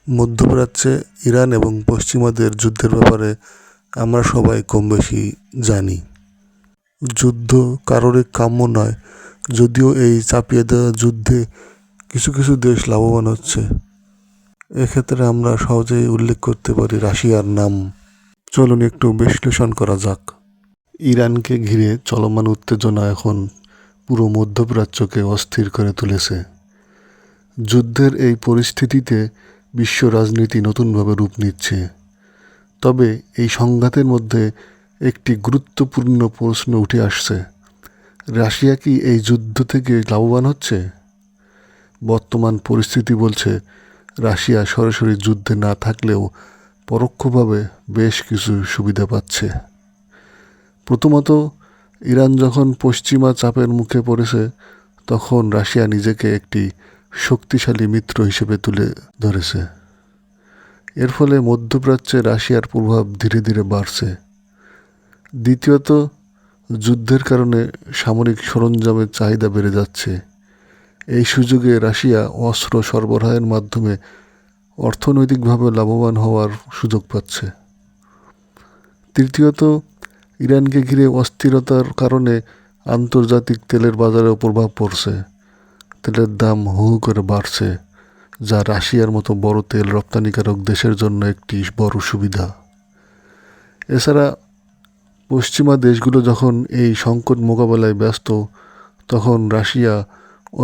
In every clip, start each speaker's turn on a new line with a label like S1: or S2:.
S1: মধ্যপ্রাচ্যে ইরান এবং পশ্চিমাদের যুদ্ধের ব্যাপারে আমরা সবাই কমবেশি জানি। যুদ্ধ কারোরই কাম্য নয়, যদিও এই চাপিয়ে দেওয়া যুদ্ধে কিছু কিছু দেশ লাভবান হচ্ছে। এক্ষেত্রে আমরা সহজেই উল্লেখ করতে পারি রাশিয়ার নাম। চলুন একটু বিশ্লেষণ করা যাক। ইরানকে ঘিরে চলমান উত্তেজনা এখন পুরো মধ্যপ্রাচ্যকে অস্থির করে তুলেছে। যুদ্ধের এই পরিস্থিতিতে বিশ্ব রাজনীতি নতুনভাবে রূপ নিচ্ছে। তবে এই সংঘাতের মধ্যে একটি গুরুত্বপূর্ণ প্রশ্ন উঠে আসছে, রাশিয়া কি এই যুদ্ধ থেকে লাভবান হচ্ছে? বর্তমান পরিস্থিতি বলছে রাশিয়া সরাসরি যুদ্ধে না থাকলেও পরোক্ষভাবে বেশ কিছু সুবিধা পাচ্ছে। প্রথমত, ইরান যখন পশ্চিমা চাপের মুখে পড়েছে, তখন রাশিয়া নিজেকে একটি শক্তিশালী মিত্র হিসেবে তুলে ধরেছে। এর ফলে মধ্যপ্রাচ্যে রাশিয়ার প্রভাব ধীরে ধীরে বাড়ছে। দ্বিতীয়ত, যুদ্ধের কারণে সামরিক সরঞ্জামের চাহিদা বেড়ে যাচ্ছে। এই সুযোগে রাশিয়া অস্ত্র সরবরাহের মাধ্যমে অর্থনৈতিকভাবে লাভবান হওয়ার সুযোগ পাচ্ছে। তৃতীয়ত, ইরানকে ঘিরে অস্থিরতার কারণে আন্তর্জাতিক তেলের বাজারেও প্রভাব পড়ছে। তেলের দাম হু হু করে বাড়ছে, যা রাশিয়ার মতো বড় তেল রপ্তানিকারক দেশের জন্য একটি বড় সুবিধা। এছাড়া পশ্চিমা দেশগুলো যখন এই সংকট মোকাবেলায় ব্যস্ত, তখন রাশিয়া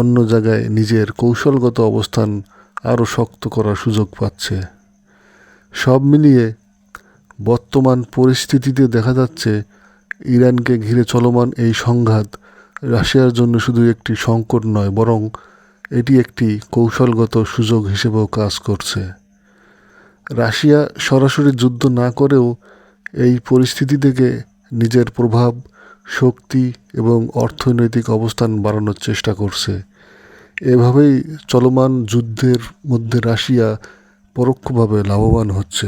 S1: অন্য জায়গায় নিজের কৌশলগত অবস্থান আরও শক্ত করার সুযোগ পাচ্ছে। সব মিলিয়ে বর্তমান পরিস্থিতিতে দেখা যাচ্ছে ইরানকে ঘিরে চলমান এই সংঘাত রাশিয়ার জন্য শুধু একটি সংকট নয়, বরং এটি একটি কৌশলগত সুযোগ হিসেবেও কাজ করছে। রাশিয়া সরাসরি যুদ্ধ না করেও এই পরিস্থিতি থেকে নিজের প্রভাব, শক্তি এবং অর্থনৈতিক অবস্থান বাড়ানোর চেষ্টা করছে। এভাবেই চলমান যুদ্ধের মধ্যে রাশিয়া পরোক্ষভাবে লাভবান হচ্ছে।